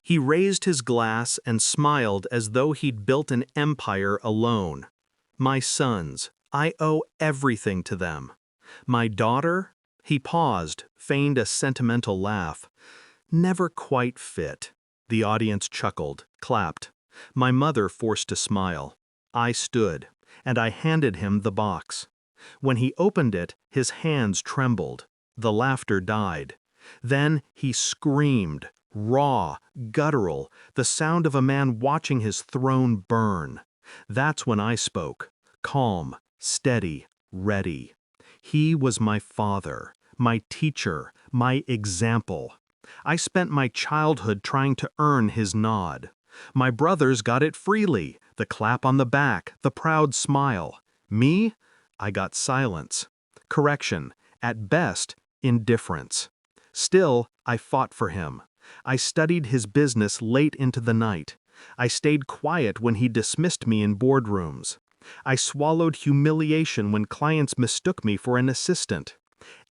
He raised his glass and smiled as though he'd built an empire alone. My sons, I owe everything to them. My daughter? He paused, feigned a sentimental laugh. Never quite fit. The audience chuckled, clapped. My mother forced a smile. I stood, and I handed him the box. When he opened it, his hands trembled. The laughter died. Then he screamed, raw, guttural, the sound of a man watching his throne burn. That's when I spoke, calm, steady, ready. He was my father, my teacher, my example. I spent my childhood trying to earn his nod. My brothers got it freely, the clap on the back, the proud smile. Me? I got silence. Correction, at best, indifference. Still, I fought for him. I studied his business late into the night. I stayed quiet when he dismissed me in boardrooms. I swallowed humiliation when clients mistook me for an assistant.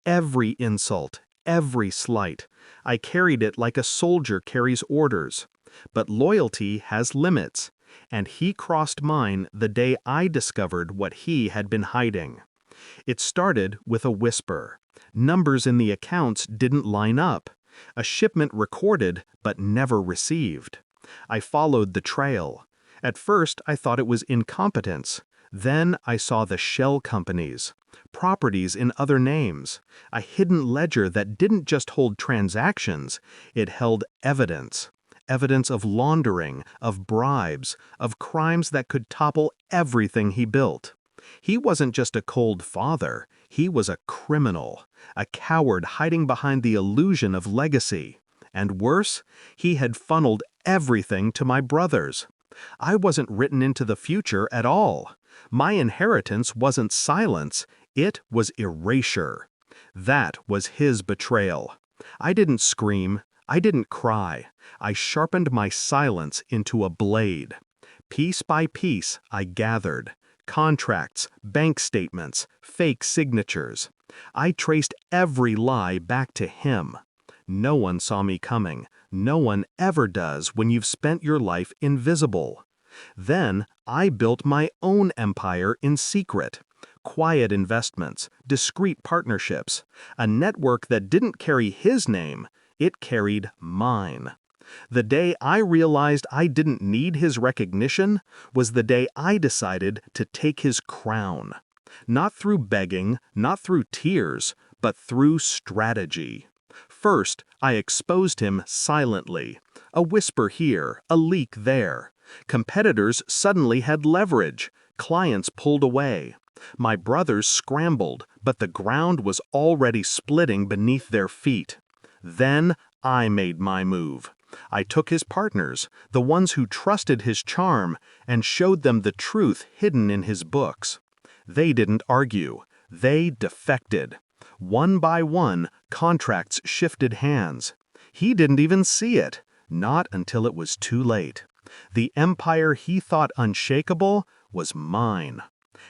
Every insult, every slight, I carried it like a soldier carries orders. But loyalty has limits, and he crossed mine the day I discovered what he had been hiding. It started with a whisper. Numbers in the accounts didn't line up. A shipment recorded but never received. I followed the trail. At first I thought it was incompetence. Then I saw the shell companies, properties in other names, a hidden ledger that didn't just hold transactions, it held evidence. Evidence of laundering, of bribes, of crimes that could topple everything he built. He wasn't just a cold father, he was a criminal, a coward hiding behind the illusion of legacy. And worse, he had funneled everything to my brothers. I wasn't written into the future at all. My inheritance wasn't silence, it was erasure. That was his betrayal. I didn't scream, I didn't cry. I sharpened my silence into a blade. Piece by piece, I gathered. Contracts, bank statements, fake signatures. I traced every lie back to him. No one saw me coming. No one ever does when you've spent your life invisible. Then I built my own empire in secret. Quiet investments, discreet partnerships, a network that didn't carry his name, it carried mine. The day I realized I didn't need his recognition was the day I decided to take his crown. Not through begging, not through tears, but through strategy. First, I exposed him silently. A whisper here, a leak there. Competitors suddenly had leverage. Clients pulled away. My brothers scrambled, but the ground was already splitting beneath their feet. Then I made my move. I took his partners, the ones who trusted his charm, and showed them the truth hidden in his books. They didn't argue. They defected. One by one, contracts shifted hands. He didn't even see it, not until it was too late. The empire he thought unshakable was mine.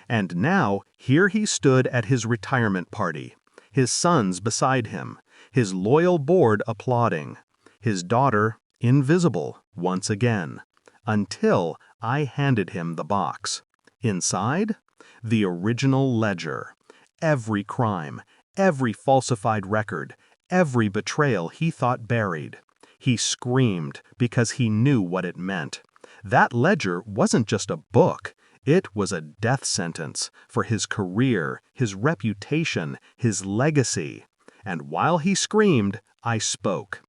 And now, here he stood at his retirement party, his sons beside him, his loyal board applauding, his daughter invisible once again, until I handed him the box. Inside, the original ledger. Every crime, every falsified record, every betrayal he thought buried. He screamed because he knew what it meant. That ledger wasn't just a book. It was a death sentence for his career, his reputation, his legacy. And while he screamed, I spoke.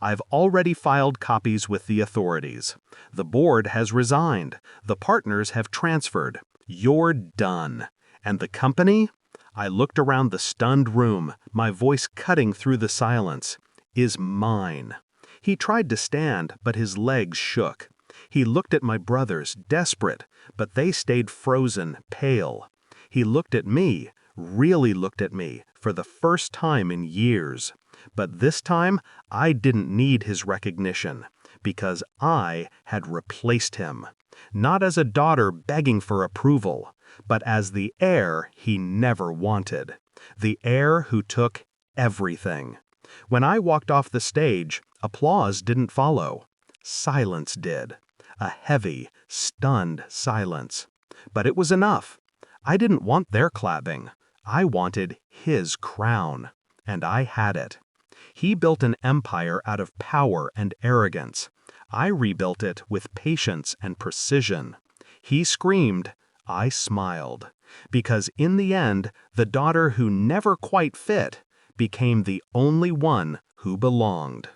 I've already filed copies with the authorities. The board has resigned. The partners have transferred. You're done. And the company? I looked around the stunned room, my voice cutting through the silence. Is mine. He tried to stand, but his legs shook. He looked at my brothers, desperate, but they stayed frozen, pale. He looked at me, really looked at me, for the first time in years. But this time, I didn't need his recognition, because I had replaced him. Not as a daughter begging for approval, but as the heir he never wanted. The heir who took everything. When I walked off the stage, applause didn't follow. Silence did. A heavy, stunned silence. But it was enough. I didn't want their clapping. I wanted his crown. And I had it. He built an empire out of power and arrogance. I rebuilt it with patience and precision. He screamed, I smiled. Because in the end, the daughter who never quite fit became the only one who belonged.